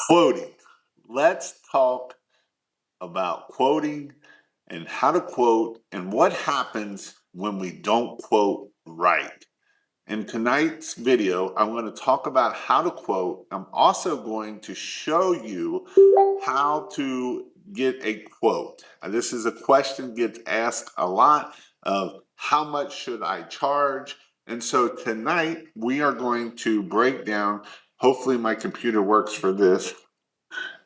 Quoting. Let's talk about quoting and how to quote and what happens when we don't quote right. In tonight's video, I'm going to talk about how to quote. I'm also going to show you how to get a quote. This is a question gets asked a lot of how much should I charge? And so tonight we are going to break down, hopefully my computer works for this,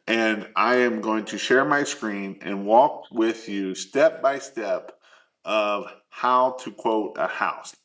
and I am going to share my screen and walk with you step by step of how to quote a house.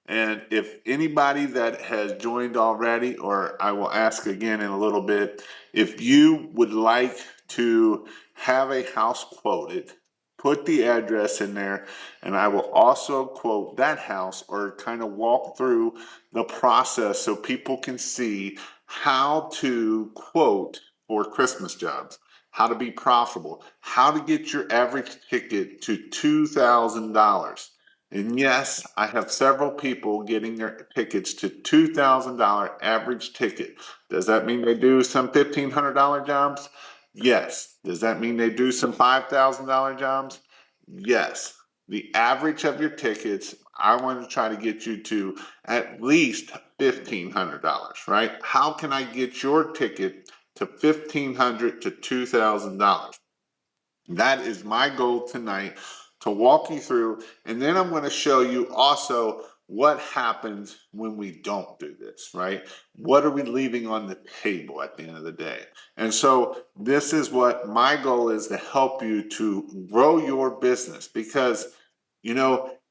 And if anybody that has joined already, or I will ask again in a little bit, if you would like to have a house quoted, put the address in there, and I will also quote that house or kind of walk through the process so people can see how to quote for Christmas jobs, how to be profitable, how to get your average ticket to $2,000. And yes, I have several people getting their tickets to $2,000 average ticket. Does that mean they do some $1,500 jobs? Yes. Does that mean they do some $5,000 jobs? Yes. The average of your tickets, I want to try to get you to at least $1,500, right? How can I get your ticket to $1,500 to $2,000? That is my goal tonight, to walk you through, and then I'm going to show you also what happens when we don't do this, right? What are we leaving on the table at the end of the day? And so this is what my goal is, to help you to grow your business, because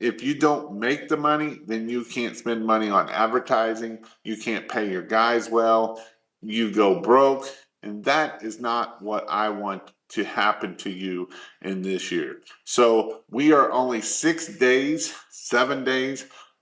if you don't make the money, then you can't spend money on advertising, you can't pay your guys well, you go broke, and that is not what I want to happen to you in this year. So we are only 7 days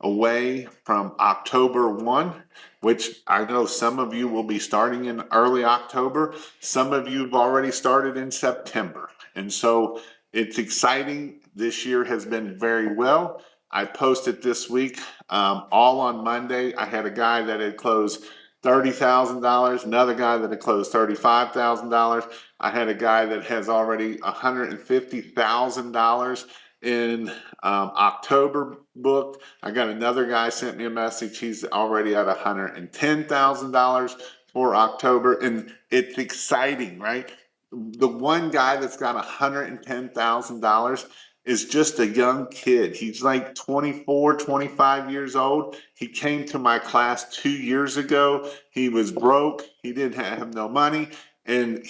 away from October 1, which I know some of you will be starting in early October. Some of you have already started in September. And so it's exciting. This year has been very well. I posted this week, all on Monday. I had a guy that had closed $30,000, another guy that had closed $35,000. I had a guy that has already $150,000 in October booked. I got another guy sent me a message. He's already at $110,000 for October, and it's exciting, right? The one guy that's got $110,000 is just a young kid. He's like 24, 25 years old. He came to my class 2 years ago. He was broke. He didn't have no money. And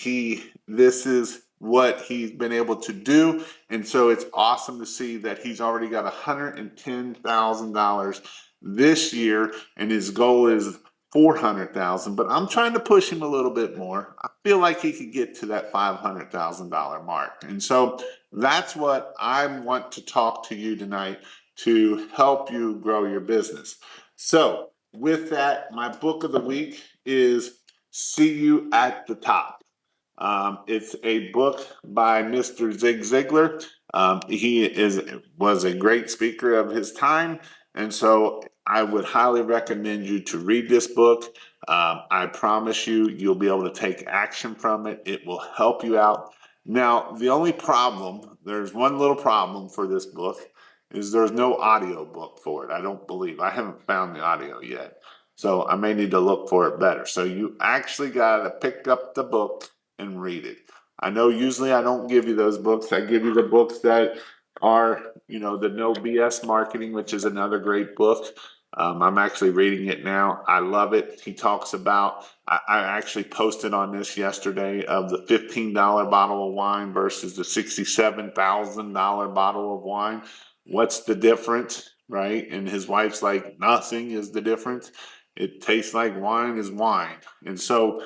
this is what he's been able to do. And so it's awesome to see that he's already got $110,000 this year. And his goal is 400,000, but I'm trying to push him a little bit more. I feel like he could get to that $500,000 mark. And so that's what I want to talk to you tonight, to help you grow your business. So with that, my book of the week is See You at the Top. It's a book by Mr. Zig Ziglar. He was a great speaker of his time, and so I would highly recommend you to read this book. I promise you, you'll be able to take action from it. It will help you out. Now, there's one little problem for this book, is there's no audio book for it. I don't believe. I haven't found the audio yet. So I may need to look for it better. So you actually got to pick up the book and read it. I know usually I don't give you those books. I give you the books that are, the No BS Marketing, which is another great book. I'm actually reading it now. I love it. He talks about, I actually posted on this yesterday, of the $15 bottle of wine versus the $67,000 bottle of wine. What's the difference, right? And his wife's like, nothing is the difference. It tastes like wine is wine. And so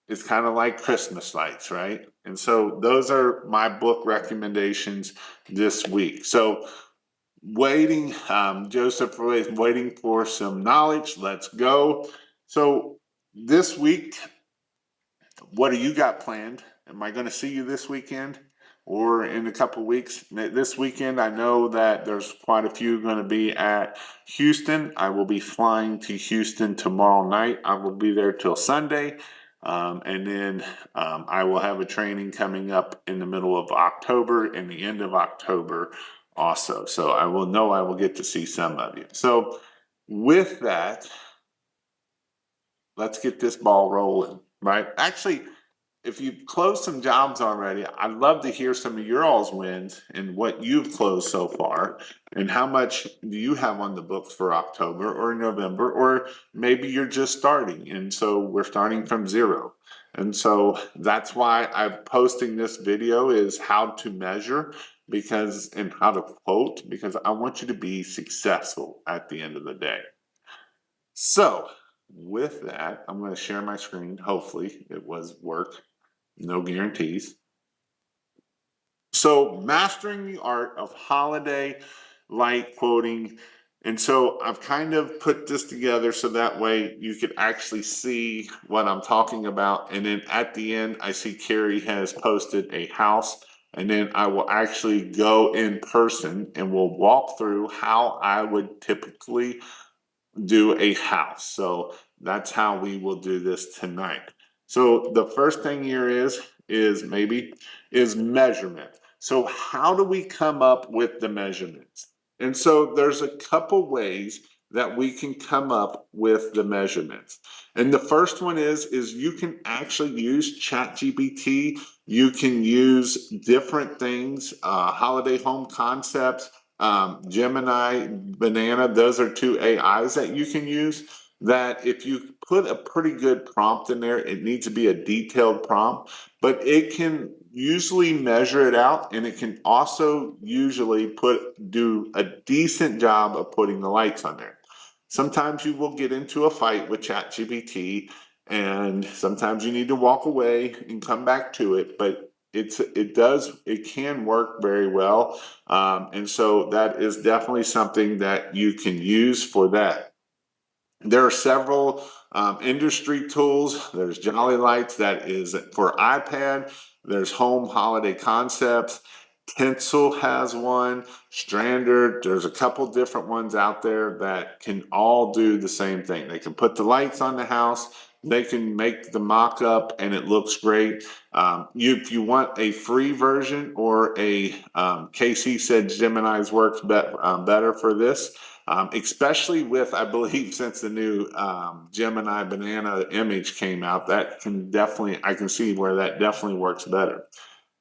it's kind of like Christmas lights, right? And so those are my book recommendations this week. So Joseph is waiting for some knowledge. Let's go. So this week, what do you got planned? Am I going to see you this weekend or in a couple weeks? This weekend, I know that there's quite a few going to be at Houston. I will be flying to Houston tomorrow night. I will be there till Sunday. And then I will have a training coming up in the middle of October and the end of October also. So I will get to see some of you. So with that, let's get this ball rolling, right? Actually, if you've closed some jobs already, I'd love to hear some of your all's wins and what you've closed so far, and how much do you have on the books for October or November, or maybe you're just starting, and so we're starting from zero. And so that's why I'm posting this video, is how to measure, because, and how to quote, because I want you to be successful at the end of the day. So with that, I'm going to share my screen. Hopefully it was work. No guarantees. So mastering the art of holiday light quoting. And so I've kind of put this together so that way you could actually see what I'm talking about. And then at the end, I see Carrie has posted a house, and then I will actually go in person and we'll walk through how I would typically do a house. So that's how we will do this tonight. So the first thing here is measurement. So how do we come up with the measurements? And so there's a couple ways that we can come up with the measurements. And the first one is you can actually use ChatGPT. You can use different things, holiday home concepts, Gemini, Banana. Those are two AIs that you can use, that if you put a pretty good prompt in there, it needs to be a detailed prompt, but it can usually measure it out, and it can also usually do a decent job of putting the lights on there. Sometimes you will get into a fight with ChatGPT, and sometimes you need to walk away and come back to it, but it can work very well. And so that is definitely something that you can use for that. There are several industry tools. There's Jolly Lights, that is for iPad. There's Home Holiday Concepts. Tinsel has one. Strander. There's a couple different ones out there that can all do the same thing. They can put the lights on the house. They can make the mock-up, and it looks great. If you want a free version, or KC said Gemini's works better for this. Especially with, I believe, since the new Gemini Banana image came out, I can see where that definitely works better.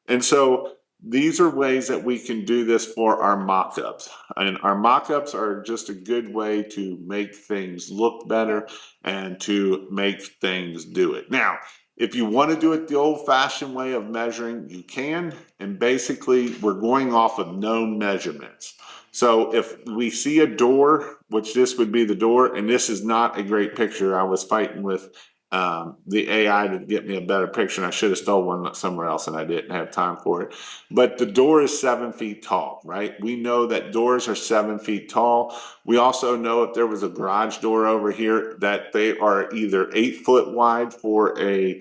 And so these are ways that we can do this for our mock-ups. And our mock-ups are just a good way to make things look better and to make things do it. Now, if you want to do it the old-fashioned way of measuring, you can. And basically, we're going off of known measurements. So if we see a door, which this would be the door, and this is not a great picture. I was fighting with the AI to get me a better picture, and I should have stole one somewhere else, and I didn't have time for it. But the door is 7 feet tall, right? We know that doors are 7 feet tall. We also know if there was a garage door over here, that they are either 8 foot wide for a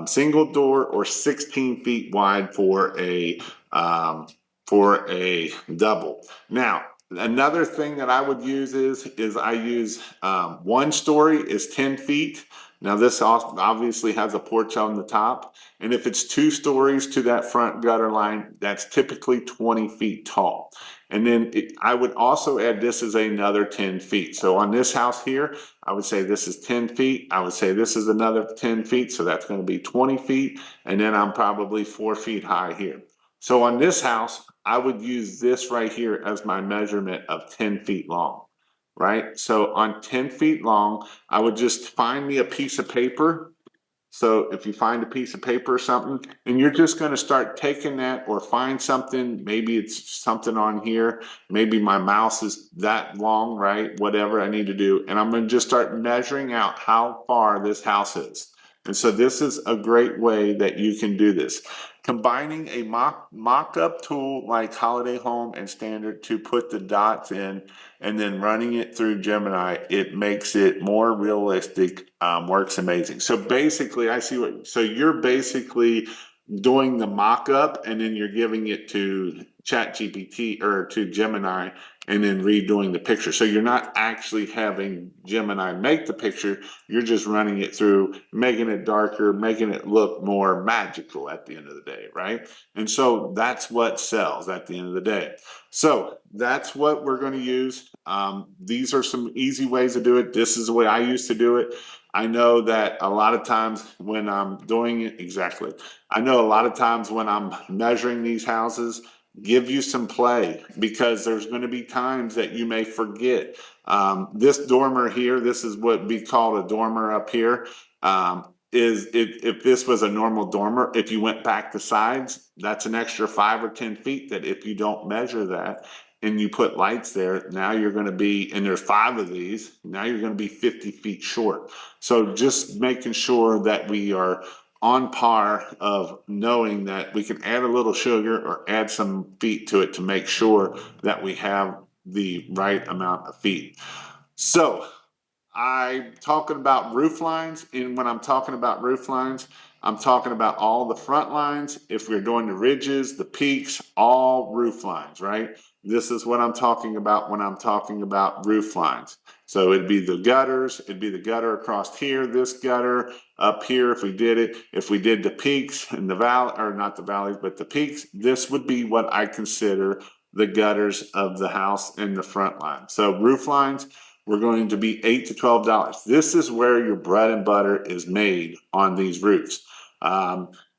single door, or 16 feet wide for a double. Now, another thing that I would use is I use one story is 10 feet. Now this obviously has a porch on the top, and if it's 2 stories to that front gutter line, that's typically 20 feet tall. And then I would also add, this is another 10 feet. So on this house here, I would say this is 10 feet. I would say this is another 10 feet. So that's going to be 20 feet. And then I'm probably 4 feet high here. So on this house, I would use this right here as my measurement of 10 feet long. Right? So on 10 feet long, I would just find me a piece of paper. So if you find a piece of paper or something, and you're just going to start taking that, or find something, maybe it's something on here, maybe my mouse is that long, right? Whatever I need to do. And I'm going to just start measuring out how far this house is. And so this is a great way that you can do this. Combining a mock-up tool like Holiday Home and Standard to put the dots in, and then running it through Gemini, it makes it more realistic, works amazing. So basically, so you're basically doing the mock-up, and then you're giving it to ChatGPT or to Gemini, and then redoing the picture. So you're not actually having Gemini make the picture, you're just running it through, making it darker, making it look more magical at the end of the day, right? And so that's what sells at the end of the day. So that's what we're going to use. These are some easy ways to do it. This is the way I used to do it. I know that a lot of times when I'm doing it, exactly. I know a lot of times when I'm measuring these houses, give you some play, because there's going to be times that you may forget. This dormer here, this is what we call a dormer up here. Is if this was a normal dormer, if you went back the sides, that's an extra 5 or 10 feet that if you don't measure that and you put lights there, now you're going to be, and there's 5 of these, now you're going to be 50 feet short. So just making sure that we are on par of knowing that we can add a little sugar or add some feet to it to make sure that we have the right amount of feet. So I'm talking about roof lines, and when I'm talking about roof lines, I'm talking about all the front lines. If we're doing the ridges, the peaks, all roof lines, right? This is what I'm talking about when I'm talking about roof lines. So it'd be the gutters, it'd be the gutter across here, this gutter up here if we did it. If we did the peaks and the valley, or not the valleys, but the peaks, this would be what I consider the gutters of the house in the front line. So roof lines, we're going to be $8 to $12. This is where your bread and butter is made on these roofs.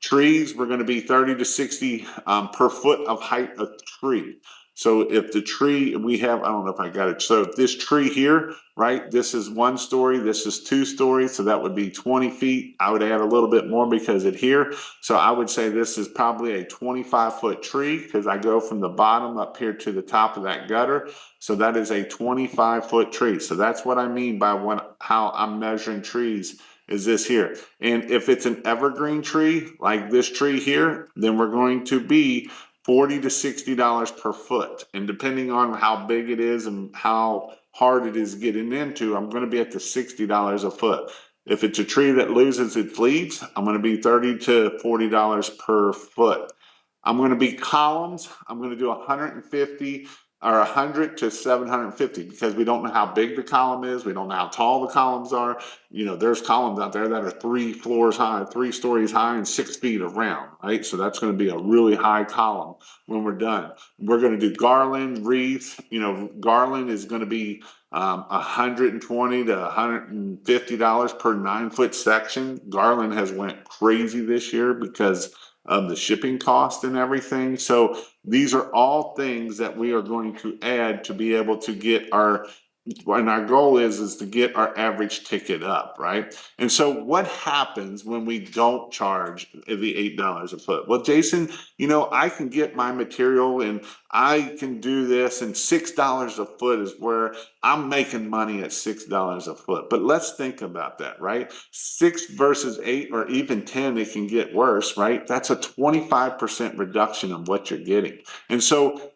Trees, we're going to be 30 to 60 per foot of height of tree. So if the tree we have, I don't know if I got it. So if this tree here, right, this is 1 story, this is 2 stories. So that would be 20 feet. I would add a little bit more because it here. So I would say this is probably a 25-foot tree, because I go from the bottom up here to the top of that gutter. So that is a 25-foot tree. So that's what I mean by how I'm measuring trees is this here. And if it's an evergreen tree, like this tree here, then we're going to be $40 to $60 per foot. And depending on how big it is and how hard it is getting into, I'm going to be at the $60 a foot. If it's a tree that loses its leaves, I'm going to be $30 to $40 per foot. I'm going to be columns. I'm going to do 150 or 100 to 750, because we don't know how big the column is. We don't know how tall the columns are. You know, there's columns out there that are 3 floors high, 3 stories high, and 6 feet around, right? So that's going to be a really high column when we're done. We're going to do garland, wreaths. You know, garland is going to be $120 to $150 per 9-foot section. Garland has went crazy this year because of the shipping cost and everything. So these are all things that we are going to add to be able to get and our goal is to get our average ticket up, right? And so what happens when we don't charge the $8 a foot? Well, Jason, you know, I can get my material and I can do this, and $6 a foot is where I'm making money at $6 a foot. But let's think about that, right? 6 versus 8 or even 10, it can get worse, right? That's a 25% reduction of what you're getting. And so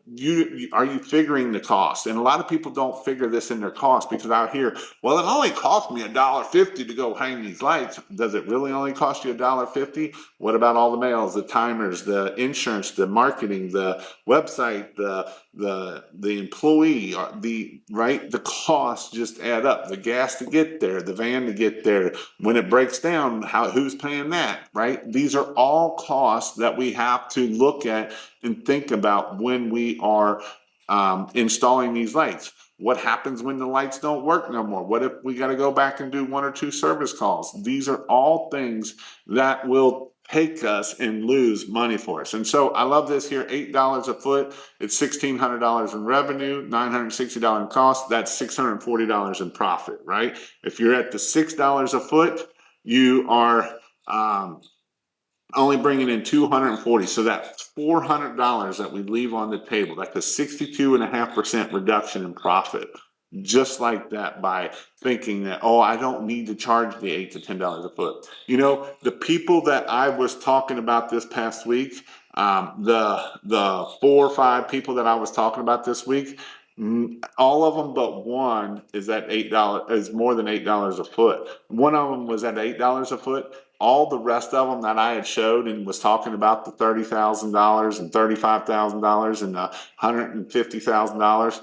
are you figuring the cost? And a lot of people don't figure this in their cost, because out here, well, it only cost me $1.50 to go hang these lights. Does it really only cost you $1.50? What about all the mails, the timers, the insurance, the marketing, the website, the employee, the costs just add up. The gas to get there, the van to get there. When it breaks down, who's paying that, right? These are all costs that we have to look at and think about when we are installing these lights. What happens when the lights don't work no more? What if we got to go back and do 1 or 2 service calls? These are all things that will take us and lose money for us. And so I love this here, $8 a foot. It's $1,600 in revenue, $960 in cost. That's $640 in profit, right? If you're at the $6 a foot, you are only bringing in $240. So that's $400 that we leave on the table. That's a 62.5% reduction in profit. Just like that, by thinking that, oh, I don't need to charge the $8 to $10 a foot. You know, the people that I was talking about this past week, the 4 or 5 people that I was talking about this week, all of them but one is at $8, is more than $8 a foot. One of them was at $8 a foot. All the rest of them that I had showed and was talking about the $30,000 and $35,000 and the $150,000,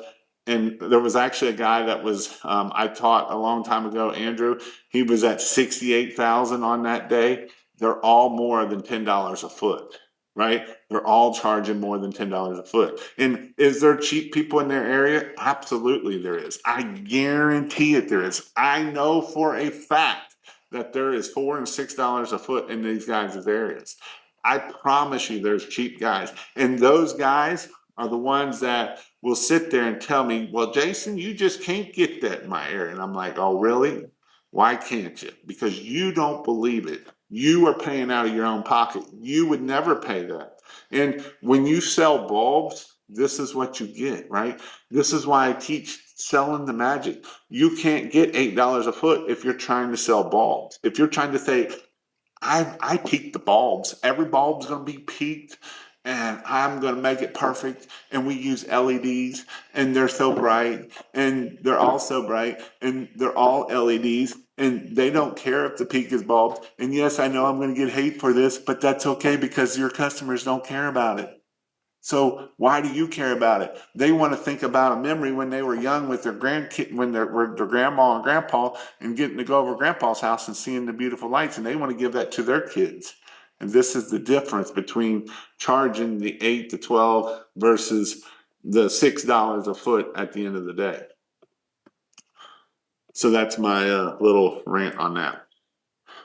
And there was actually a guy that was, I taught a long time ago, Andrew, he was at 68,000 on that day. They're all more than $10 a foot, right? They're all charging more than $10 a foot. And is there cheap people in their area? Absolutely there is. I guarantee it there is. I know for a fact that there is $4 and $6 a foot in these guys' areas. I promise you there's cheap guys. And those guys are the ones that will sit there and tell me, well, Jason, you just can't get that in my area. And I'm like, oh, really? Why can't you? Because you don't believe it. You are paying out of your own pocket. You would never pay that. And when you sell bulbs, this is what you get, right? This is why I teach selling the magic. You can't get $8 a foot if you're trying to sell bulbs. If you're trying to say, I peak the bulbs. Every bulb's going to be peaked, and I'm going to make it perfect. And we use LEDs, and they're so bright, and they're all so bright, and they're all LEDs, and they don't care if the peak is bulbed. And yes, I know I'm going to get hate for this, but that's okay because your customers don't care about it. So why do you care about it? They want to think about a memory when they were young with their grandkid, when their grandma and grandpa, and getting to go over grandpa's house and seeing the beautiful lights, and they want to give that to their kids. And this is the difference between charging the 8 to 12 versus the $6 a foot at the end of the day. So that's my little rant on that.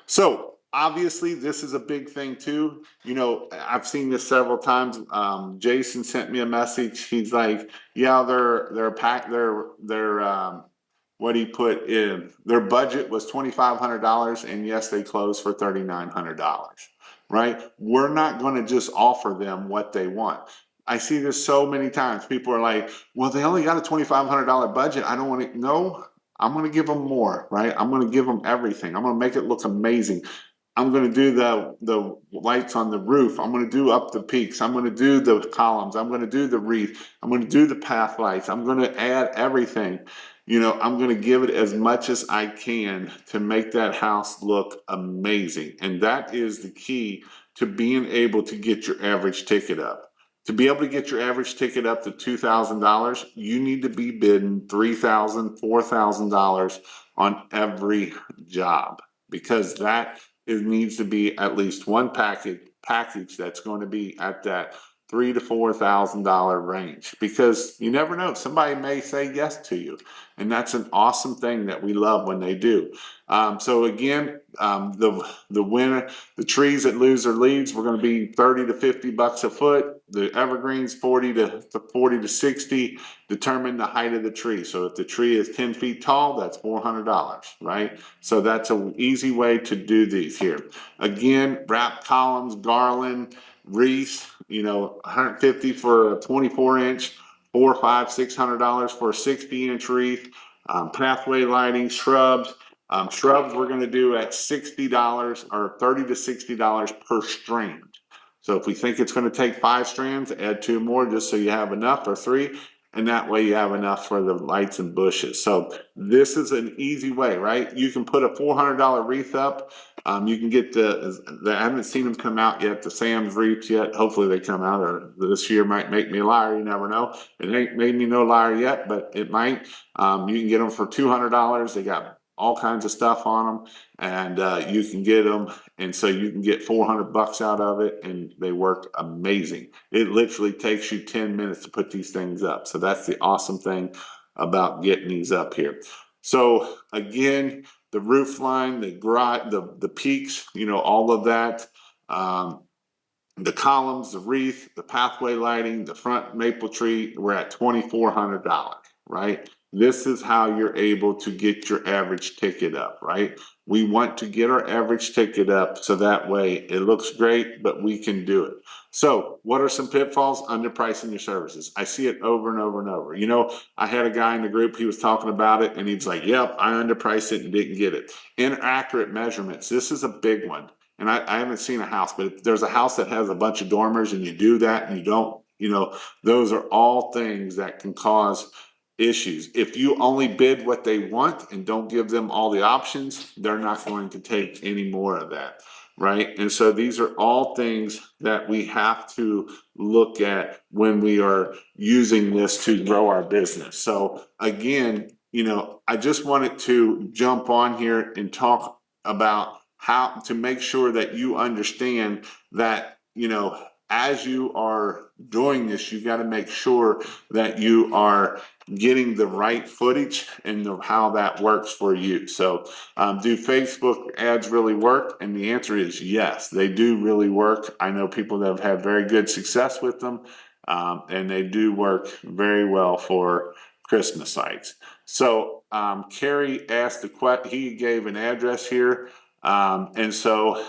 So obviously this is a big thing too. You know, I've seen this several times. Jason sent me a message. He's like, yeah, what he put in, their budget was $2,500, and yes, they closed for $3,900, right? We're not going to just offer them what they want. I see this so many times. People are like, well, they only got a $2,500 budget. I don't want to, no, I'm going to give them more, right? I'm going to give them everything. I'm going to make it look amazing. I'm going to do the lights on the roof. I'm going to do up the peaks. I'm going to do the columns. I'm going to do the wreath. I'm going to do the path lights. I'm going to add everything. You know, I'm going to give it as much as I can to make that house look amazing. And that is the key to being able to get your average ticket up. To be able to get your average ticket up to $2,000, you need to be bidding $3,000, $4,000 on every job, because that it needs to be at least one package that's going to be at that $3,000 to $4,000 range, because you never know, somebody may say yes to you, and that's an awesome thing that we love when they do. So again, the winner, the trees that lose their leaves, we're going to be 30 to 50 bucks a foot. The evergreens 40 to 60. Determine the height of the tree. So if the tree is 10 feet tall, that's $400, right? So that's an easy way to do these here. Again, wrap columns, garland, wreaths, you know, 150 for a 24-inch, $400, $500, $600 for a 60-inch wreath. Pathway lighting, shrubs. Shrubs we're going to do at $60 or $30 to $60 per strand. So if we think it's going to take 5 strands, add 2 more just so you have enough, or 3, and that way you have enough for the lights and bushes. So this is an easy way, right? You can put a $400 wreath up. You can get I haven't seen them come out yet, the Sam's wreaths yet. Hopefully they come out, or this year might make me a liar. You never know. It ain't made me no liar yet, but it might. You can get them for $200. They got all kinds of stuff on them, and you can get them, and so you can get 400 bucks out of it, and they work amazing. It literally takes you 10 minutes to put these things up. So that's the awesome thing about getting these up here. So again, the roof line, the peaks, you know, all of that, the columns, the wreath, the pathway lighting, the front maple tree, we're at $2,400, right? This is how you're able to get your average ticket up, right? We want to get our average ticket up so that way it looks great, but we can do it. So what are some pitfalls? Underpricing your services. I see it over and over and over. You know, I had a guy in the group, he was talking about it, and he's like, yep, I underpriced it and didn't get it. Inaccurate measurements. This is a big one. And I haven't seen a house, but if there's a house that has a bunch of dormers and you do that and you don't, you know, those are all things that can cause issues. If you only bid what they want and don't give them all the options, they're not going to take any more of that. right? And so these are all things that we have to look at when we are using this to grow our business. So again, I just wanted to jump on here and talk about how to make sure that you understand that, as you are doing this, you got to make sure that you are getting the right footage and how that works for you. So, do Facebook ads really work? And the answer is yes, they do really work. I know people that have had very good success with them, and they do work very well for Christmas sites. So, Kerry asked he gave an address here, and so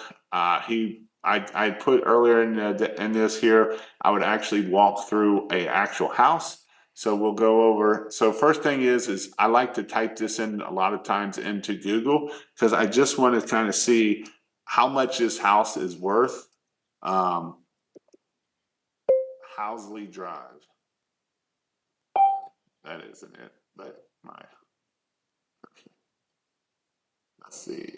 I put earlier in this here, I would actually walk through a actual house. So we'll go over. So first thing is I like to type this in a lot of times into Google because I just want to kind of see how much this house is worth. Housley Drive. That isn't it, but let's see.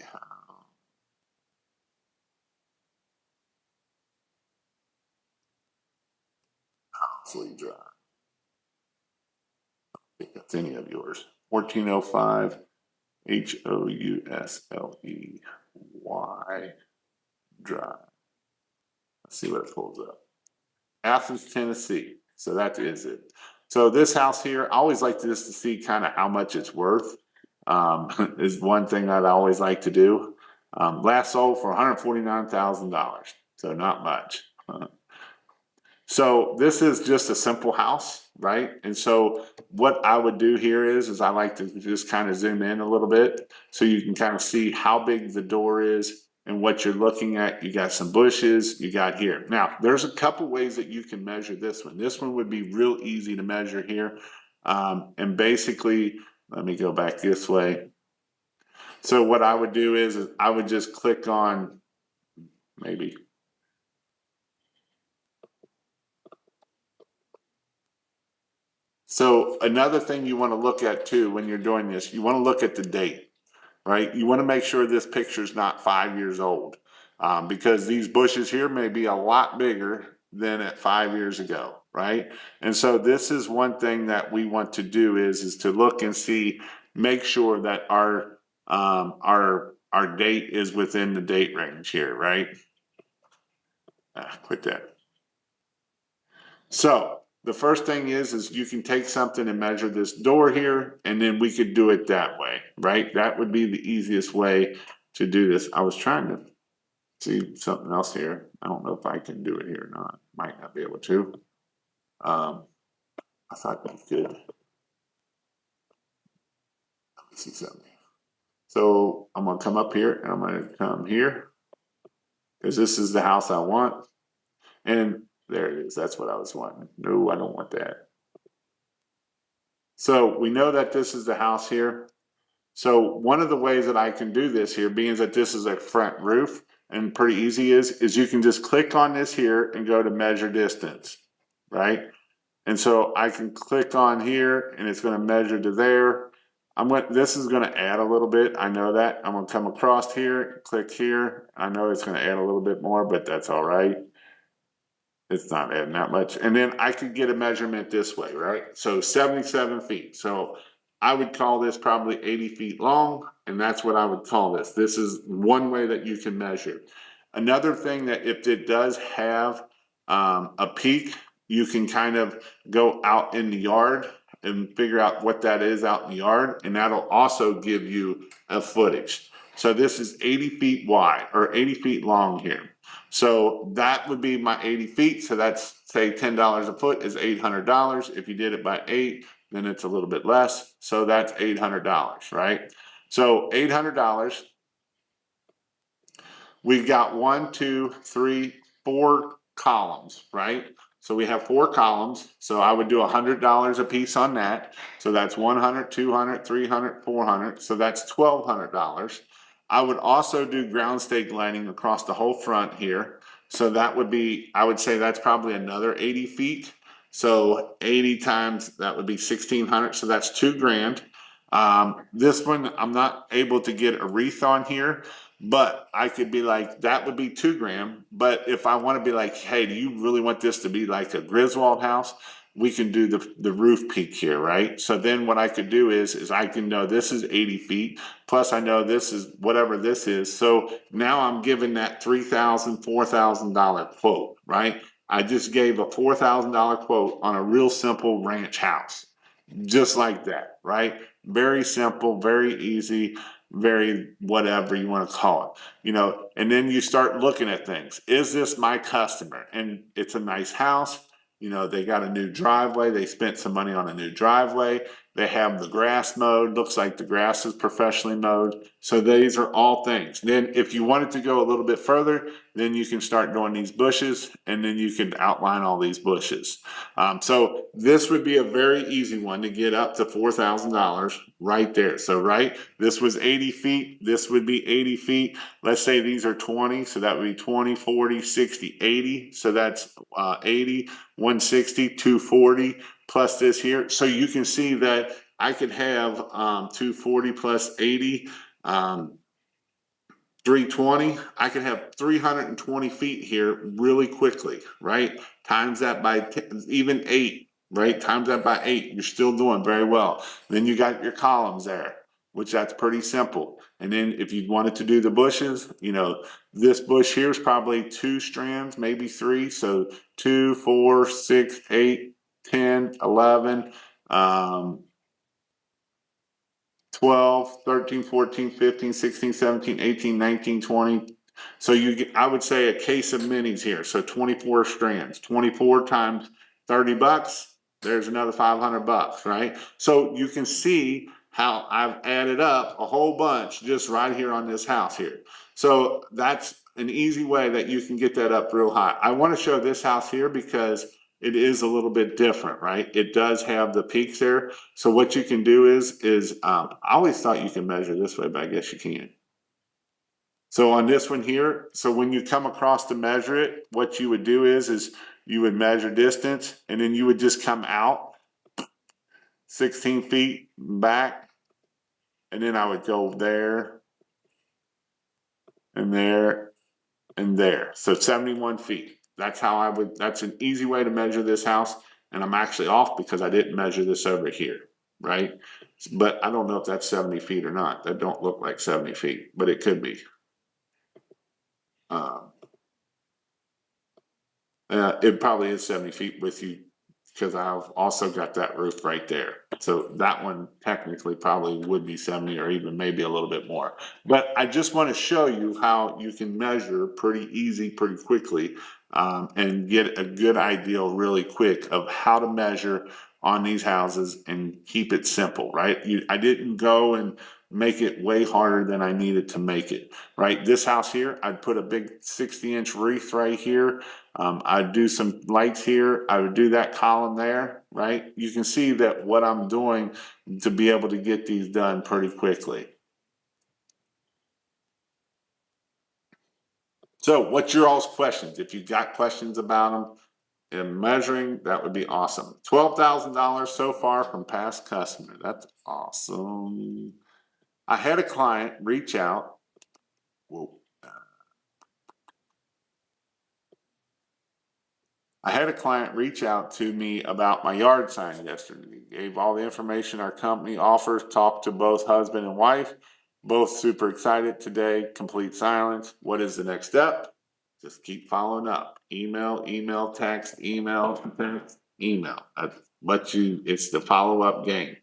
Housley Drive. I think that's any of yours. 1405 Housley Drive. Let's see what it pulls up. Athens, Tennessee. So that is it. So this house here, I always like to just to see kind of how much it's worth. Is one thing I'd always like to do. Last sold for $149,000. So not much. So this is just a simple house, right? And so what I would do here is I like to just kind of zoom in a little bit so you can kind of see how big the door is and what you're looking at. You got some bushes, you got here. Now, there's a couple ways that you can measure this one. This one would be real easy to measure here. And basically, let me go back this way. So what I would do is I would just click on maybe. So another thing you want to look at too when you're doing this, you want to look at the date, right? You want to make sure this picture is not 5 years old, because these bushes here may be a lot bigger than at 5 years ago, right? And so this is one thing that we want to do is to look and see, make sure that our date is within the date range here, right? Quit that. So the first thing is you can take something and measure this door here, and then we could do it that way, right? That would be the easiest way to do this. I was trying to see something else here. I don't know if I can do it here or not. Might not be able to. I thought you could. Let me see something. So I'm gonna come up here and I'm gonna come here because this is the house I want. And there it is. That's what I was wanting. No, I don't want that. So we know that this is the house here. So one of the ways that I can do this here, being that this is a front roof and pretty easy is you can just click on this here and go to measure distance, right? And so I can click on here and it's going to measure to there. This is going to add a little bit. I know that. I'm going to come across here, click here. I know it's going to add a little bit more, but that's all right. It's not adding that much. And then I could get a measurement this way, right? So 77 feet. So I would call this probably 80 feet long, and that's what I would call this. This is one way that you can measure. Another thing that if it does have a peak, you can kind of go out in the yard and figure out what that is out in the yard, and that'll also give you a footage. So this is 80 feet wide or 80 feet long here. So that would be my 80 feet. So that's say $10 a foot is $800. If you did it by 8, then it's a little bit less. So that's $800, right? So $800. We've got 1, 2, 3, 4 columns, right? So we have 4 columns. So I would do $100 a piece on that. So that's 100, 200, 300, 400. So that's $1,200. I would also do ground stake lining across the whole front here. So that would be, I would say that's probably another 80 feet. So 80 times, that would be 1,600. So that's $2,000. This one, I'm not able to get a wreath on here. But I could be like, that would be 2 grand. But if I want to be like, hey, do you really want this to be like a Griswold house? We can do the roof peak here, right? So then what I could do is I can know this is 80 feet, plus I know this is whatever this is. So now I'm giving that $3,000, $4,000 quote, right? I just gave a $4,000 quote on a real simple ranch house, just like that, right? Very simple, very easy, very whatever you want to call it, and then you start looking at things. Is this my customer? And it's a nice house. They got a new driveway. They spent some money on a new driveway. They have the grass mowed. Looks like the grass is professionally mowed. So these are all things. Then if you wanted to go a little bit further, then you can start doing these bushes, and then you can outline all these bushes. So this would be a very easy one to get up to $4,000 right there. So this was 80 feet. This would be 80 feet. Let's say these are 20. So that would be 20, 40, 60, 80. So that's 80, 160, 240 plus this here. So you can see that I could have 240 plus 80, 320. I could have 320 feet here really quickly, right? Times that by 10, even 8, right? Times that by 8. You're still doing very well. Then you got your columns there, which that's pretty simple. And then if you wanted to do the bushes, this bush here is probably 2 strands, maybe 3. So 2, 4, 6, 8, 10, 11, 12, 13, 14, 15, 16, 17, 18, 19, 20. So I would say a case of minis here. So 24 strands, 24 times $30, there's another $500, right? So you can see how I've added up a whole bunch just right here on this house here. So that's an easy way that you can get that up real high. I want to show this house here because it is a little bit different, right? It does have the peaks there. So what you can do is I always thought you can measure this way, but I guess you can't. So on this one here, so when you come across to measure it, what you would do is you would measure distance, and then you would just come out 16 feet back, and then I would go there and there and there. So 71 feet. That's how that's an easy way to measure this house. And I'm actually off because I didn't measure this over here, right? But I don't know if that's 70 feet or not. That don't look like 70 feet, but it could be. It probably is 70 feet with you because I've also got that roof right there. So that one technically probably would be 70 or even maybe a little bit more. But I just want to show you how you can measure pretty easy, pretty quickly, and get a good idea really quick of how to measure on these houses and keep it simple, right? I didn't go and make it way harder than I needed to make it, right? This house here, I'd put a big 60-inch wreath right here. I'd do some lights here. I would do that column there, right? You can see that what I'm doing to be able to get these done pretty quickly. So what's your all's questions? If you got questions about them and measuring, that would be awesome. $12,000 so far from past customer. That's awesome. I had a client reach out. Whoa. I had a client reach out to me about my yard sign yesterday. Gave all the information our company offers, talked to both husband and wife, both super excited today. Complete silence. What is the next step? Just keep following up. Email, text, email, text, email. It's the follow-up game.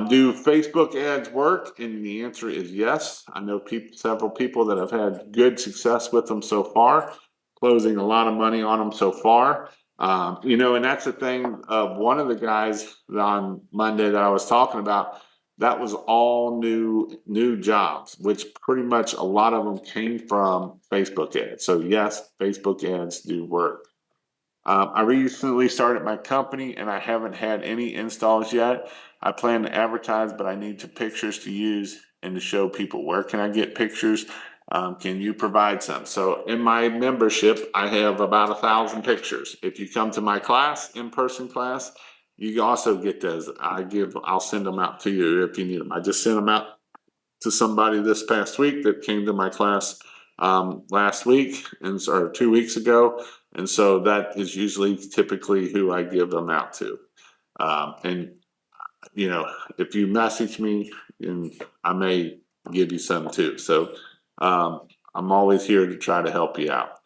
Do Facebook ads work? And the answer is yes. I know several people that have had good success with them so far, closing a lot of money on them so far. And that's the thing of one of the guys on Monday that I was talking about, that was all new jobs, which pretty much a lot of them came from Facebook ads. So yes, Facebook ads do work. I recently started my company and I haven't had any installs yet. I plan to advertise, but I need pictures to use and to show people. Where can I get pictures? Can you provide some? So in my membership, I have about 1,000 pictures. If you come to my class, in-person class, you also get those. I'll send them out to you if you need them. I just sent them out to somebody this past week that came to my class last week or 2 weeks ago. And so that is usually typically who I give them out to. And if you message me, and I may give you some too. So I'm always here to try to help you out.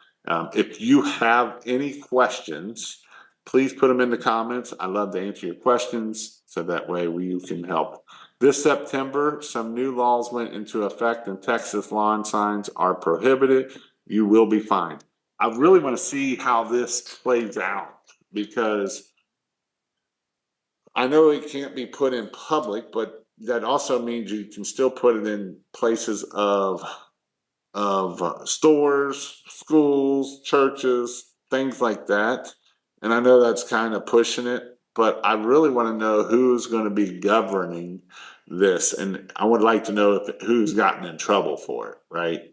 If you have any questions, please put them in the comments. I love to answer your questions so that way you can help. This September, some new laws went into effect in Texas. Lawn signs are prohibited. You will be fined. I really want to see how this plays out because I know it can't be put in public, but that also means you can still put it in places of stores, schools, churches, things like that. And I know that's kind of pushing it, but I really want to know who's going to be governing this. And I would like to know who's gotten in trouble for it, right?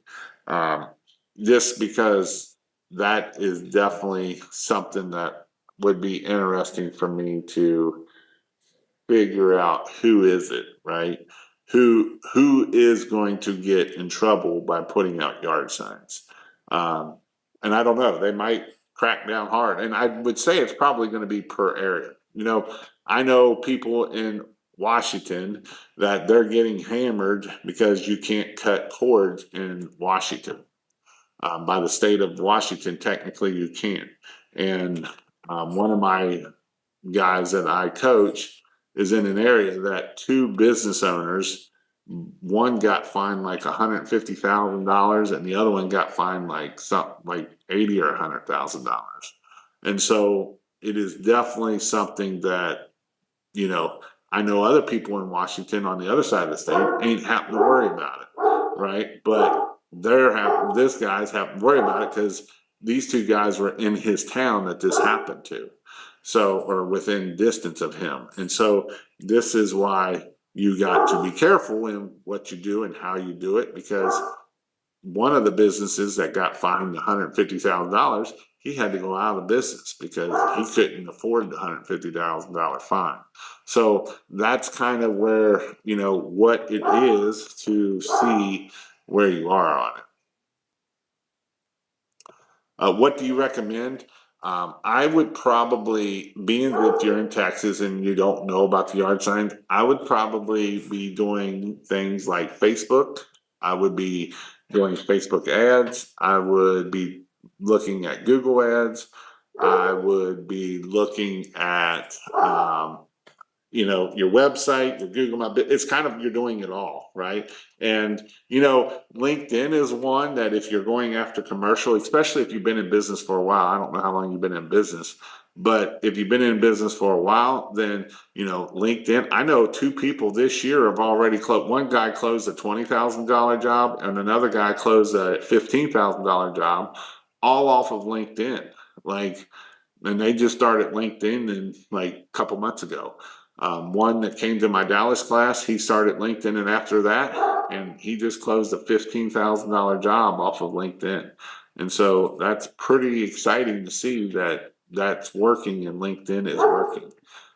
Just because that is definitely something that would be interesting for me to figure out who is it, right? Who is going to get in trouble by putting out yard signs? And I don't know. They might crack down hard, and I would say it's probably going to be per area. I know people in Washington that they're getting hammered because you can't cut cords in Washington. By the state of Washington, technically you can. And one of my guys that I coach is in an area that two business owners, one got fined like $150,000 and the other one got fined like something like $80,000 or $100,000. And so it is definitely something that, I know other people in Washington on the other side of the state ain't having to worry about it, right? But this guy's having to worry about it because these two guys were in his town that this happened to. So, or within distance of him. And so this is why you got to be careful in what you do and how you do it, because one of the businesses that got fined $150,000, he had to go out of business because he couldn't afford the $150,000 fine. So that's kind of where, what it is to see where you are on it. What do you recommend? I would probably, being that you're in Texas and you don't know about the yard signs, I would probably be doing things like Facebook. I would be doing Facebook ads. I would be looking at Google ads. I would be looking at, your website, your Google My Business. It's kind of, you're doing it all, right? And, LinkedIn is one that if you're going after commercial, especially if you've been in business for a while, I don't know how long you've been in business, but if you've been in business for a while, then, LinkedIn, I know two people this year have already closed. One guy closed a $20,000 job and another guy closed a $15,000 job, all off of LinkedIn. And they just started LinkedIn in a couple months ago. One that came to my Dallas class, he started LinkedIn, and after that, and he just closed a $15,000 job off of LinkedIn. And so that's pretty exciting to see that that's working and LinkedIn is working.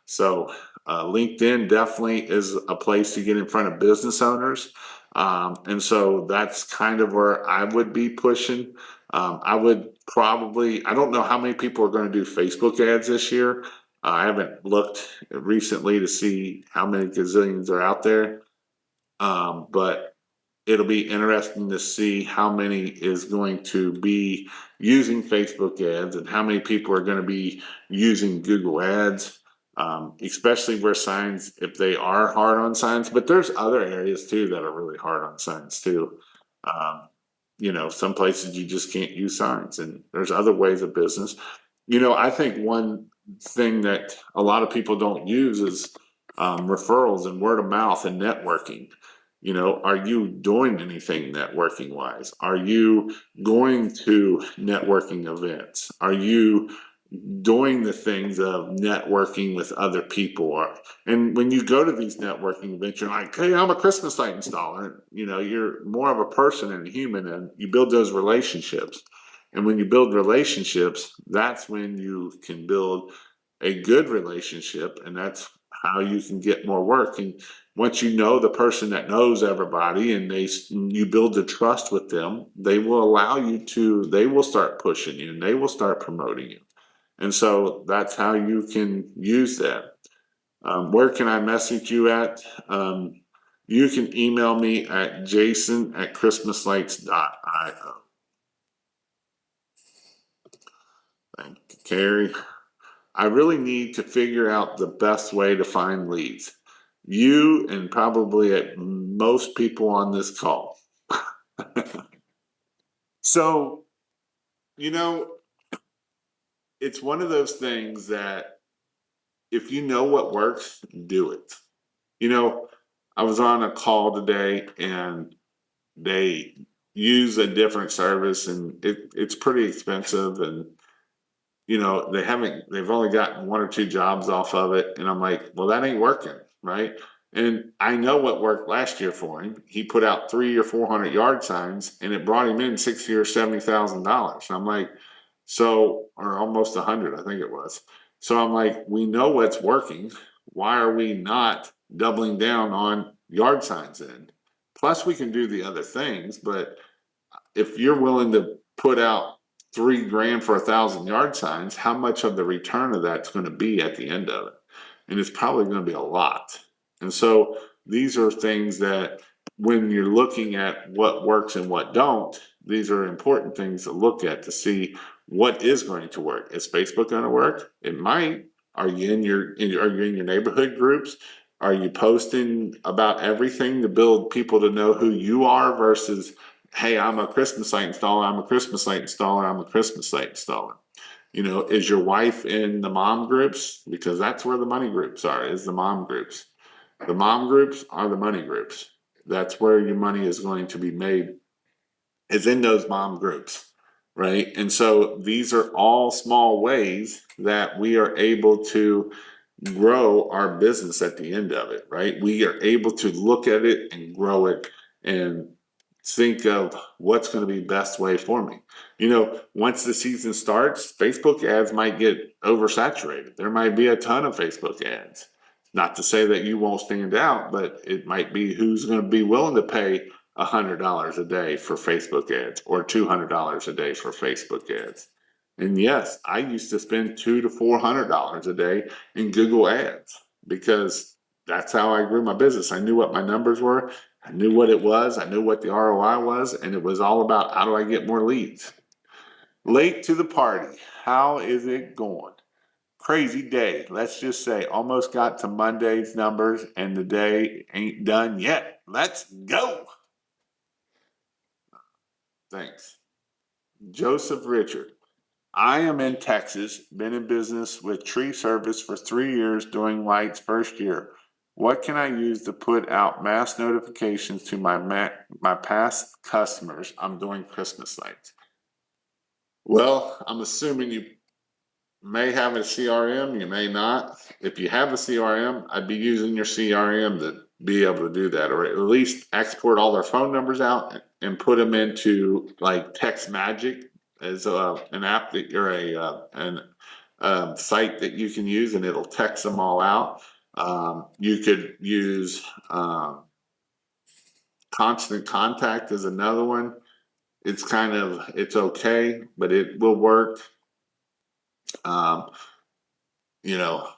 So LinkedIn definitely is a place to get in front of business owners. And so that's kind of where I would be pushing. I don't know how many people are going to do Facebook ads this year. I haven't looked recently to see how many gazillions are out there. But it'll be interesting to see how many is going to be using Facebook ads and how many people are going to be using Google ads, especially where signs, if they are hard on signs, but there's other areas too that are really hard on signs too. Some places you just can't use signs, and there's other ways of business. I think one thing that a lot of people don't use is referrals and word of mouth and networking. Are you doing anything networking wise? Are you going to networking events? Are you doing the things of networking with other people? And when you go to these networking events, you're like, hey, I'm a Christmas light installer. You're more of a person and a human, and you build those relationships. And when you build relationships, that's when you can build a good relationship. And that's how you can get more work. And once you know the person that knows everybody and you build the trust with them, they will allow you to, they will start pushing you and they will start promoting you. And so that's how you can use that. Where can I message you at? You can email me at jason@christmaslights.io. Thank you, Carrie. I really need to figure out the best way to find leads. You and probably at most people on this call. So, you know, it's one of those things that if you know what works, do it. You know, I was on a call today and they use a different service and it's pretty expensive and they've only gotten one or two jobs off of it. And I'm like, well, that ain't working, right? And I know what worked last year for him. He put out 300 or 400 yard signs and it brought him in $60,000 or $70,000. I'm like, or almost 100, I think it was. So I'm like, we know what's working. Why are we not doubling down on yard signs then? Plus we can do the other things, but if you're willing to put out $3,000 for 1,000 yard signs, how much of the return of that's going to be at the end of it? And it's probably going to be a lot. And so these are things that when you're looking at what works and what don't, these are important things to look at to see what is going to work. Is Facebook going to work? It might. Are you in your neighborhood groups? Are you posting about everything to build people to know who you are versus, hey, I'm a Christmas light installer, I'm a Christmas light installer, I'm a Christmas light installer? Is your wife in the mom groups? Because that's where the money groups are, is the mom groups. The mom groups are the money groups. That's where your money is going to be made, is in those mom groups, right? And so these are all small ways that we are able to grow our business at the end of it, right? We are able to look at it and grow it and think of what's going to be best way for me. Once the season starts, Facebook ads might get oversaturated. There might be a ton of Facebook ads. Not to say that you won't stand out, but it might be who's going to be willing to pay $100 a day for Facebook ads or $200 a day for Facebook ads. And yes, I used to spend $200 to $400 a day in Google ads because that's how I grew my business. I knew what my numbers were. I knew what it was. I knew what the ROI was. And it was all about how do I get more leads? Late to the party. How is it going? Crazy day. Let's just say almost got to Monday's numbers and the day ain't done yet. Let's go. Thanks. Joseph Richard. I am in Texas, been in business with tree service for 3 years doing lights first year. What can I use to put out mass notifications to my past customers? I'm doing Christmas lights. Well, I'm assuming you may have a CRM, you may not. If you have a CRM, I'd be using your CRM to be able to do that, or at least export all their phone numbers out and put them into like Text Magic as an app that you're a site that you can use, and it'll text them all out. You could use Constant Contact is another one. It's okay, but it will work. Um, you know,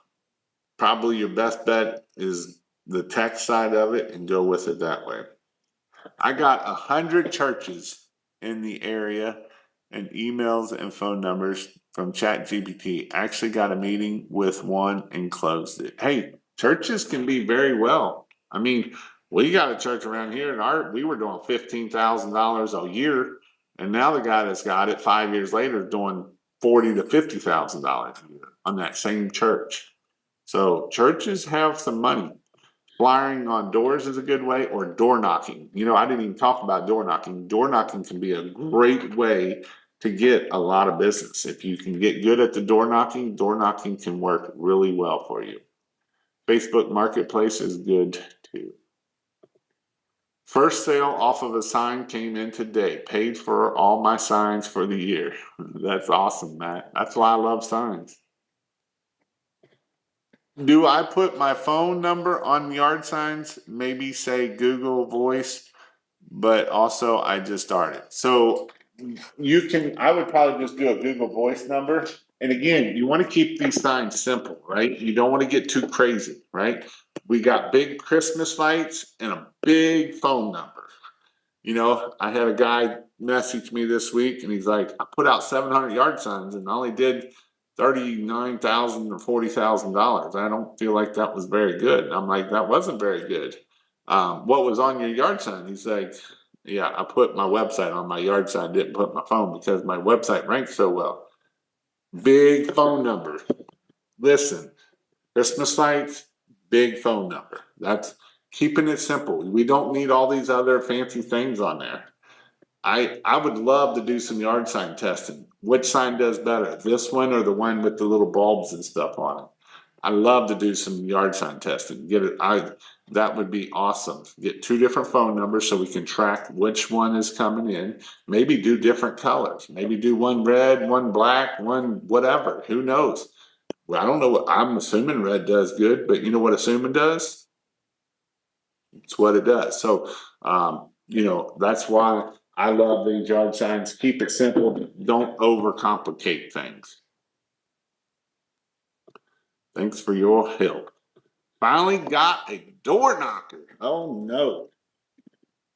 Probably your best bet is the tech side of it and go with it that way. I got 100 churches in the area and emails and phone numbers from ChatGPT. Actually got a meeting with one and closed it. Hey, churches can be very well. I mean, we got a church around here and we were doing $15,000 a year. And now the guy that's got it 5 years later is doing $40,000 to $50,000 a year on that same church. So churches have some money. Flyering on doors is a good way, or door knocking. I didn't even talk about door knocking. Door knocking can be a great way to get a lot of business. If you can get good at the door knocking can work really well for you. Facebook Marketplace is good too. First sale off of a sign came in today. Paid for all my signs for the year. That's awesome, Matt. That's why I love signs. Do I put my phone number on yard signs? Maybe say Google Voice, but also I just started. So I would probably just do a Google Voice number. And again, you want to keep these signs simple, right? You don't want to get too crazy, right? We got big Christmas lights and a big phone number. You know, I had a guy message me this week and he's like, I put out 700 yard signs and I only did 39,000 or $40,000. I don't feel like that was very good. I'm like, that wasn't very good. What was on your yard sign? He's like, yeah, I put my website on my yard sign, didn't put my phone because my website ranks so well. Big phone number. Listen, Christmas lights, big phone number. That's keeping it simple. We don't need all these other fancy things on there. I would love to do some yard sign testing. Which sign does better, this one or the one with the little bulbs and stuff on it? I love to do some yard sign testing. That would be awesome. Get two different phone numbers so we can track which one is coming in. Maybe do different colors. Maybe do one red, one black, one whatever. Who knows? Well, I don't know what I'm assuming red does good, but you know what assuming does? It's what it does. So, that's why I love these yard signs. Keep it simple. Don't overcomplicate things. Thanks for your help. Finally got a door knocker. Oh no.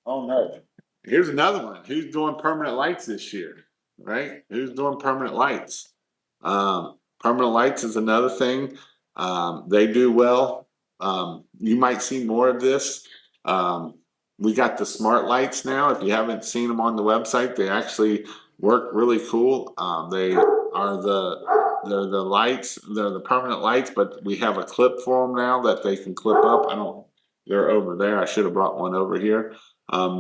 Oh no. Here's another one. Who's doing permanent lights this year? Right? Who's doing permanent lights? Permanent lights is another thing. They do well. You might see more of this. We got the smart lights now. If you haven't seen them on the website, they actually work really cool. They're the lights, they're the permanent lights, but we have a clip for them now that they can clip up. They're over there. I should have brought one over here.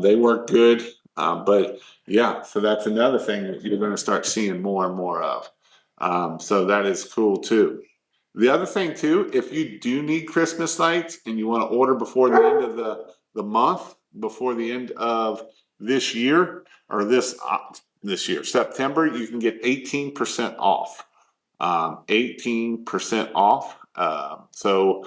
They work good. But yeah, so that's another thing that you're going to start seeing more and more of. So that is cool too. The other thing too, if you do need Christmas lights and you want to order before the end of the month, before the end of this year or this year, September, you can get 18% off. 18% off. So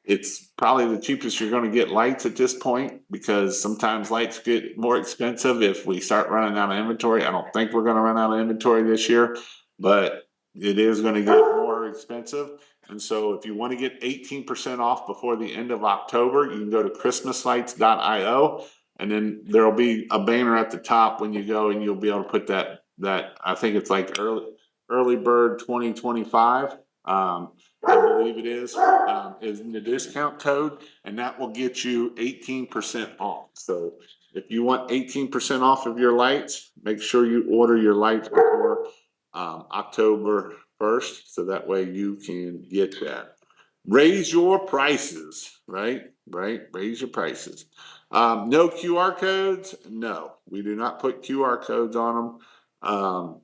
it's probably the cheapest you're going to get lights at this point because sometimes lights get more expensive if we start running out of inventory. I don't think we're going to run out of inventory this year, but it is going to get more expensive. And so if you want to get 18% off before the end of October, you can go to christmaslights.io and then there'll be a banner at the top when you go and you'll be able to put that I think it's like early bird 2025. I believe it is in the discount code, and that will get you 18% off. So if you want 18% off of your lights, make sure you order your lights before October 1st, so that way you can get that. Raise your prices, right? Raise your prices. No QR codes? No, we do not put QR codes on them.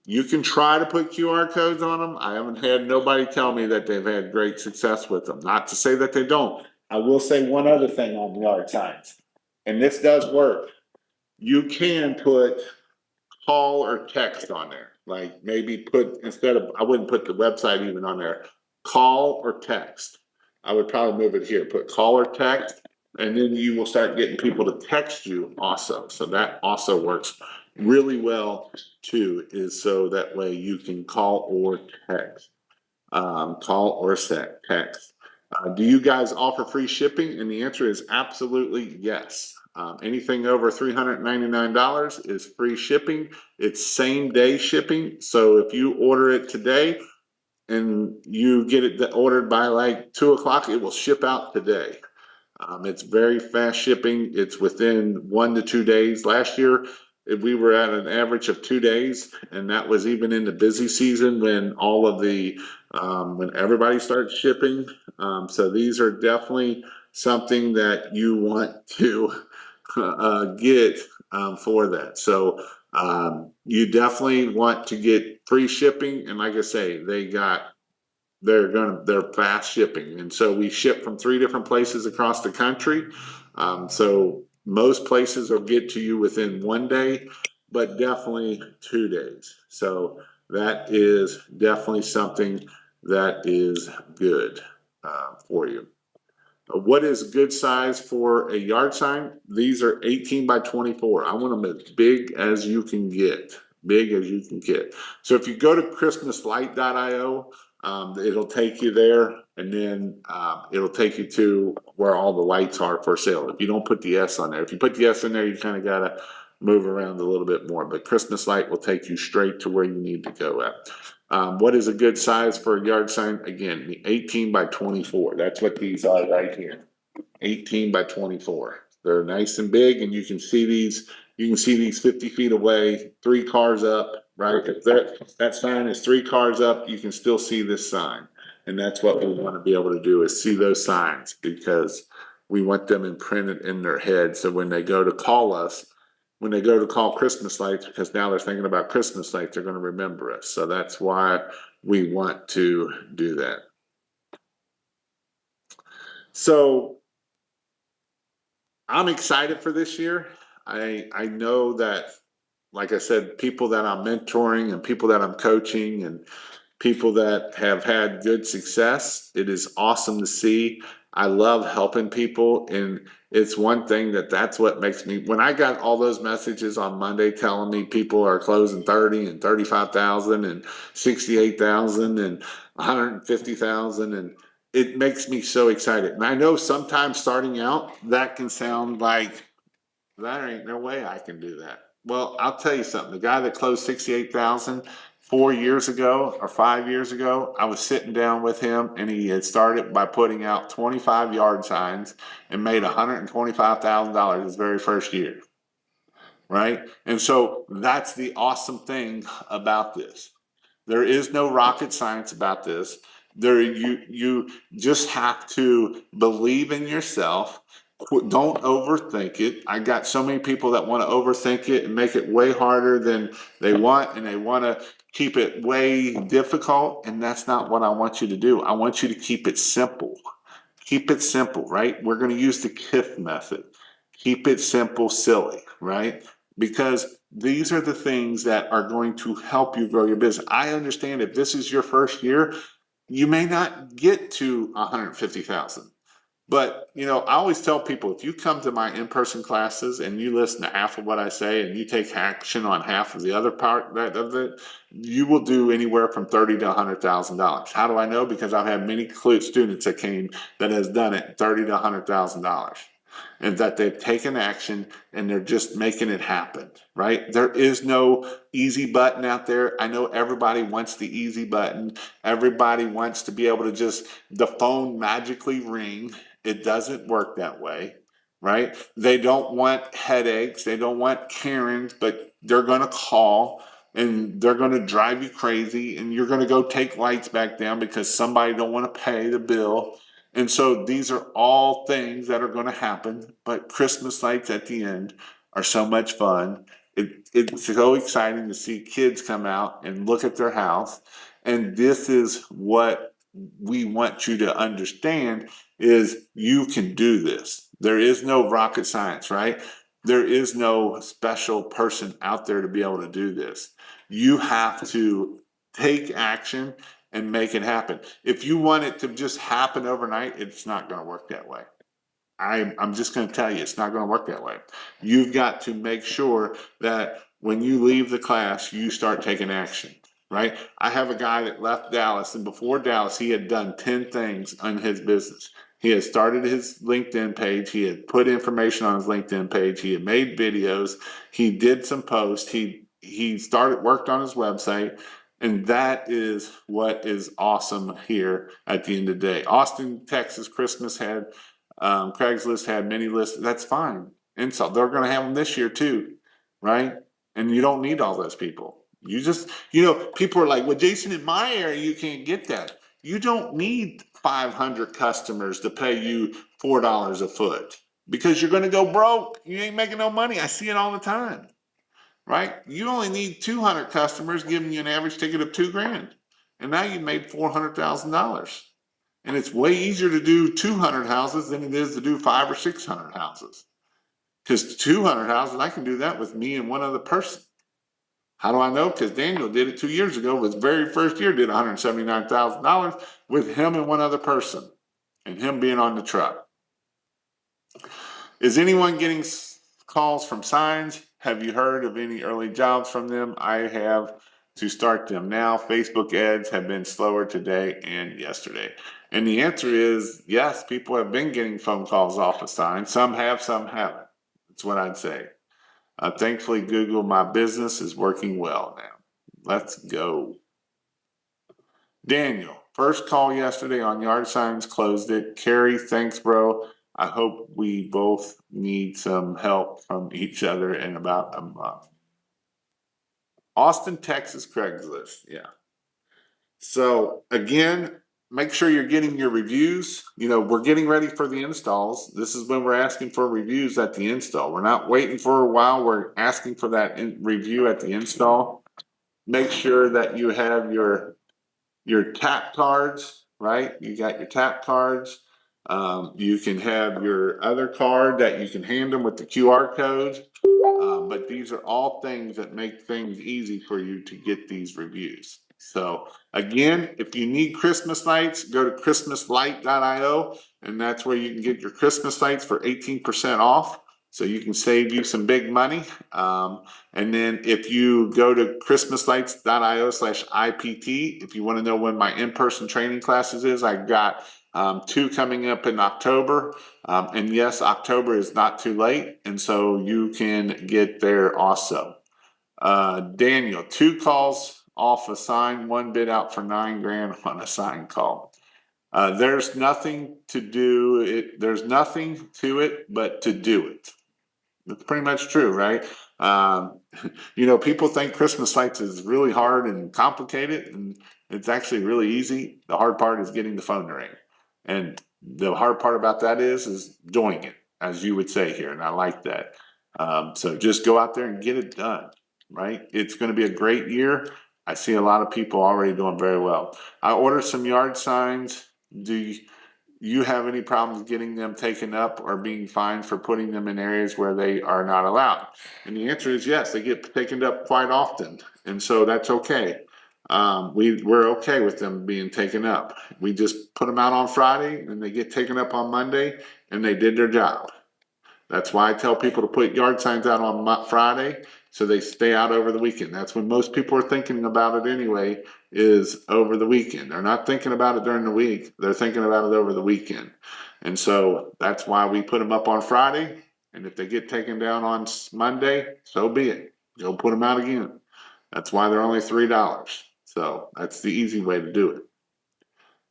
You can try to put QR codes on them. I haven't had nobody tell me that they've had great success with them. Not to say that they don't. I will say one other thing on yard signs, and this does work. You can put call or text on there. Like maybe I wouldn't put the website even on there. Call or text. I would probably move it here. Put call or text, and then you will start getting people to text you also. So that also works really well too, is so that way you can call or text. Text. Do you guys offer free shipping? And the answer is absolutely yes. Anything over $399 is free shipping. It's same day shipping. So if you order it today and you get it ordered by like 2:00, it will ship out today. It's very fast shipping. It's within 1 to 2 days. Last year, we were at an average of 2 days, and that was even in the busy season when when everybody starts shipping. So these are definitely something that you want to get for that. So you definitely want to get free shipping, and like I say, they're fast shipping, and so we ship from 3 different places across the country. So most places will get to you within 1 day, but definitely 2 days. So that is definitely something that is good. for you. What is good size for a yard sign? These are 18 by 24. I want them as big as you can get. Big as you can get. So if you go to christmaslight.io, it'll take you there, and then it'll take you to where all the lights are for sale. If you don't put the S on there, if you put the S in there, you kind of got to move around a little bit more. But Christmas Light will take you straight to where you need to go at. What is a good size for a yard sign? Again, the 18 by 24. That's what these are right here. 18 by 24. They're nice and big, and you can see these. You can see these 50 feet away, 3 cars up, right? If that sign is 3 cars up, you can still see this sign. And that's what we want to be able to do, is see those signs, because we want them imprinted in their head. So when they go to call us, when they go to call Christmas Lights, because now they're thinking about Christmas lights, they're going to remember us. So that's why we want to do that. So I'm excited for this year. I know that, like I said, people that I'm mentoring and people that I'm coaching and people that have had good success, it is awesome to see. I love helping people, and it's one thing that's what makes me, when I got all those messages on Monday telling me people are closing 30 and 35,000 and 68,000 and 150,000, and it makes me so excited. And I know sometimes starting out that can sound like, there ain't no way I can do that. Well, I'll tell you something. The guy that closed 68,000 4 years ago or 5 years ago, I was sitting down with him, and he had started by putting out 25 yard signs and made $125,000 his very first year. Right? And so that's the awesome thing about this. There is no rocket science about this. You just have to believe in yourself. Don't overthink it. I got so many people that want to overthink it and make it way harder than they want, and they want to keep it way difficult. And that's not what I want you to do. I want you to keep it simple. Keep it simple, right? We're going to use the KISS method. Keep it simple, silly, right? Because these are the things that are going to help you grow your business. I understand if this is your first year, you may not get to 150,000. But, I always tell people, if you come to my in-person classes and you listen to half of what I say and you take action on half of the other part of it, you will do anywhere from $30,000 to $100,000. How do I know? Because I've had many students that came that has done it $30,000 to $100,000. And that they've taken action and they're just making it happen, right? There is no easy button out there. I know everybody wants the easy button. Everybody wants to be able to just, the phone magically ring. It doesn't work that way, right? They don't want headaches. They don't want Karens, but they're going to call and they're going to drive you crazy, and you're going to go take lights back down because somebody don't want to pay the bill. And so these are all things that are going to happen, but Christmas lights at the end are so much fun. It's so exciting to see kids come out and look at their house. And this is what we want you to understand, is you can do this. There is no rocket science, right? There is no special person out there to be able to do this. You have to take action and make it happen. If you want it to just happen overnight, it's not going to work that way. I'm just going to tell you, it's not going to work that way. You've got to make sure that when you leave the class, you start taking action, right? I have a guy that left Dallas, and before Dallas, he had done 10 things on his business. He had started his LinkedIn page. He had put information on his LinkedIn page. He had made videos. He did some posts. He worked on his website. And that is what is awesome here at the end of the day. Austin, Texas, Christmas had, Craigslist had many lists. That's fine. And so they're going to have them this year too, right? And you don't need all those people. You just, people are like, well, Jason, in my area, you can't get that. You don't need 500 customers to pay you $4 a foot, because you're going to go broke. You ain't making no money. I see it all the time. Right? You only need 200 customers giving you an average ticket of $2,000. And now you've made $400,000. And it's way easier to do 200 houses than it is to do 500 or 600 houses. Because 200 houses, I can do that with me and one other person. How do I know? Because Daniel did it 2 years ago. His very first year did $179,000 with him and one other person. and him being on the truck. Is anyone getting calls from Signs? Have you heard of any early jobs from them? I have to start them now. Facebook ads have been slower today and yesterday. And the answer is yes, people have been getting phone calls off of Signs. Some have, some haven't. That's what I'd say. Thankfully, Google My Business is working well now. Let's go. Daniel, first call yesterday on yard signs, closed it. Carrie, thanks, bro. I hope we both need some help from each other in about a month. Austin, Texas, Craigslist. Yeah. So again, make sure you're getting your reviews. You know, we're getting ready for the installs. This is when we're asking for reviews at the install. We're not waiting for a while. We're asking for that review at the install. Make sure that you have your tap cards, right? You got your tap cards. You can have your other card that you can hand them with the QR code. But these are all things that make things easy for you to get these reviews. So again, if you need Christmas lights, go to christmaslight.io, and that's where you can get your Christmas lights for 18% off. So you can save you some big money. And then if you go to christmaslights.io/IPT, if you want to know when my in-person training classes is, I got 2 coming up in October. And yes, October is not too late. And so you can get there also. Daniel, 2 calls off a sign, 1 bid out for $9,000 on a sign call. There's nothing to do. There's nothing to it but to do it. That's pretty much true, right? You know, people think Christmas lights is really hard and complicated, and it's actually really easy. The hard part is getting the phone to ring. And the hard part about that is doing it, as you would say here, and I like that. So just go out there and get it done, right? It's going to be a great year. I see a lot of people already doing very well. I ordered some yard signs. Do you have any problems getting them taken up or being fined for putting them in areas where they are not allowed? And the answer is yes, they get taken up quite often. And so that's okay. We're okay with them being taken up. We just put them out on Friday and they get taken up on Monday, and they did their job. That's why I tell people to put yard signs out on Friday so they stay out over the weekend. That's when most people are thinking about it anyway, is over the weekend. They're not thinking about it during the week. They're thinking about it over the weekend. And so that's why we put them up on Friday. And if they get taken down on Monday, so be it. Go put them out again. That's why they're only $3. So that's the easy way to do it.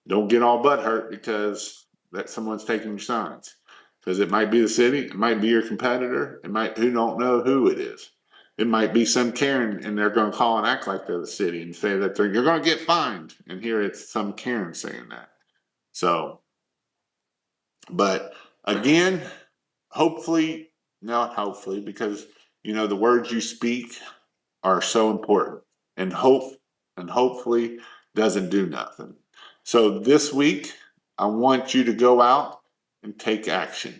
Don't get all butt hurt because that someone's taking your signs. Because it might be the city, it might be your competitor, who don't know who it is. It might be some Karen, and they're going to call and act like they're the city and say that you're going to get fined. And here it's some Karen saying that. So, but again, not hopefully, because you know the words you speak are so important, and hopefully doesn't do nothing. So this week, I want you to go out and take action.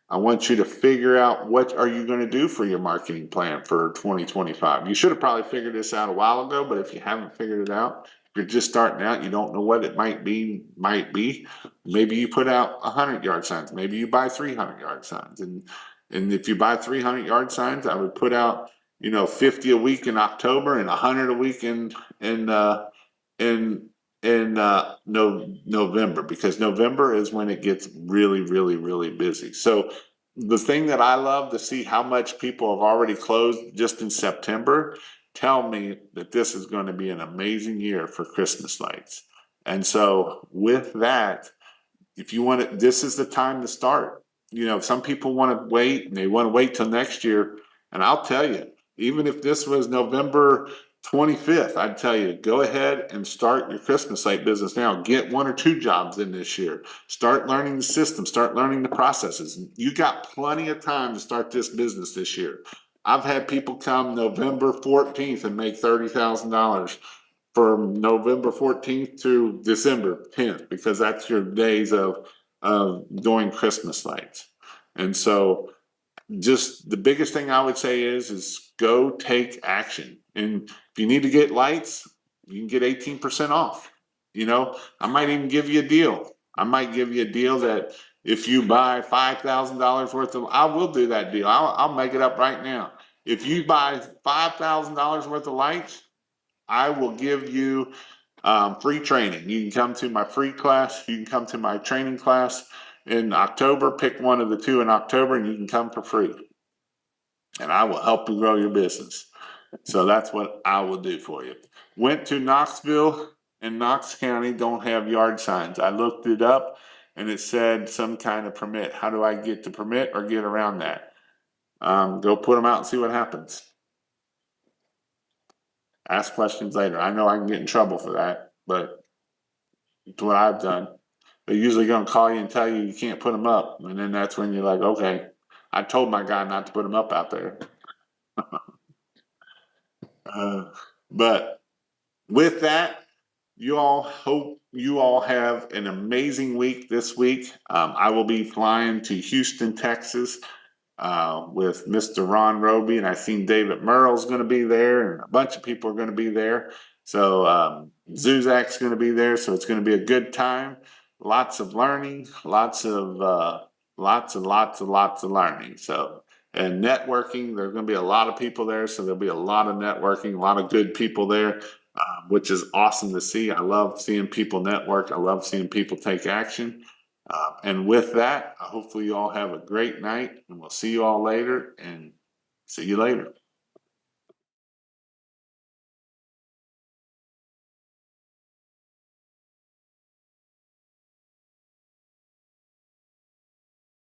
I want you to figure out what are you going to do for your marketing plan for 2025. You should have probably figured this out a while ago, but if you haven't figured it out, if you're just starting out, you don't know what it might be. Maybe you put out 100 yard signs. Maybe you buy 300 yard signs. And if you buy 300 yard signs, I would put out 50 a week in October and 100 a week in November, because November is when it gets really, really, really busy. So the thing that I love to see how much people have already closed just in September tell me that this is going to be an amazing year for Christmas lights. And so with that, if you want it, this is the time to start. Some people want to wait, and they want to wait till next year. And I'll tell you, even if this was November 25th, I'd tell you, go ahead and start your Christmas light business now. Get 1 or 2 jobs in this year. Start learning the system. Start learning the processes. You got plenty of time to start this business this year. I've had people come November 14th and make $30,000 from November 14th to December 10th, because that's your days of doing Christmas lights. And so just the biggest thing I would say is go take action. And if you need to get lights, you can get 18% off. I might even give you a deal. I might give you a deal that if you buy $5,000 worth of, I will do that deal. I'll make it up right now. If you buy $5,000 worth of lights, I will give you free training. You can come to my free class. You can come to my training class in October. Pick one of the two in October, and you can come for free. And I will help you grow your business. So that's what I will do for you. Went to Knoxville and Knox County don't have yard signs. I looked it up and it said some kind of permit. How do I get the permit or get around that? Go put them out and see what happens. Ask questions later. I know I can get in trouble for that, but it's what I've done. They're usually going to call you and tell you you can't put them up. And then that's when you're like, okay, I told my guy not to put them up out there. But with that, you all hope you all have an amazing week this week. I will be flying to Houston, Texas with Mr. Ron Roby, and I seen David Merle's going to be there, and a bunch of people are going to be there. So Zuzak's going to be there, so it's going to be a good time. Lots of learning, lots of learning. So and networking, there's going to be a lot of people there, so there'll be a lot of networking, a lot of good people there. Which is awesome to see. I love seeing people network. I love seeing people take action. And with that, hopefully you all have a great night, and we'll see you all later, and see you later.